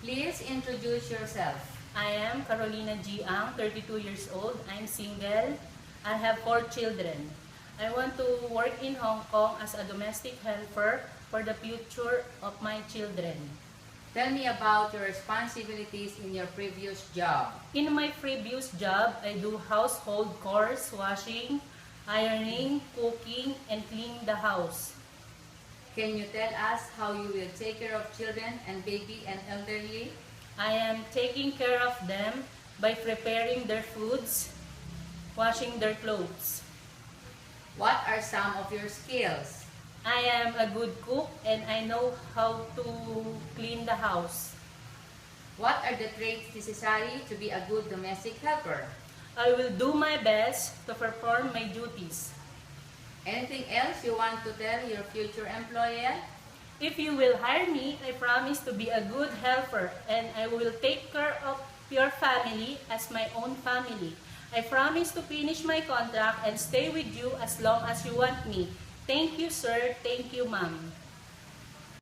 Please introduce yourself. I am Carolina G. Ang, 32 years old. I'm single. I have 4 children. I want to work in Hong Kong as a domestic helper for the future of my children. Tell me about your responsibilities in your previous job. In my previous job, I do household chores, washing, ironing, cooking, and cleaning the house. Can you tell us how you will take care of children and baby and elderly? I am taking care of them by preparing their foods, washing their clothes. What are some of your skills? I am a good cook and I know how to clean the house. What are the traits necessary to be a good domestic helper? I will do my best to perform my duties. Anything else you want to tell your future employer? If you will hire me, I promise to be a good helper and I will take care of your family as my own family. I promise to finish my contract and stay with you as long as you want me. Thank you, sir. Thank you, ma'am.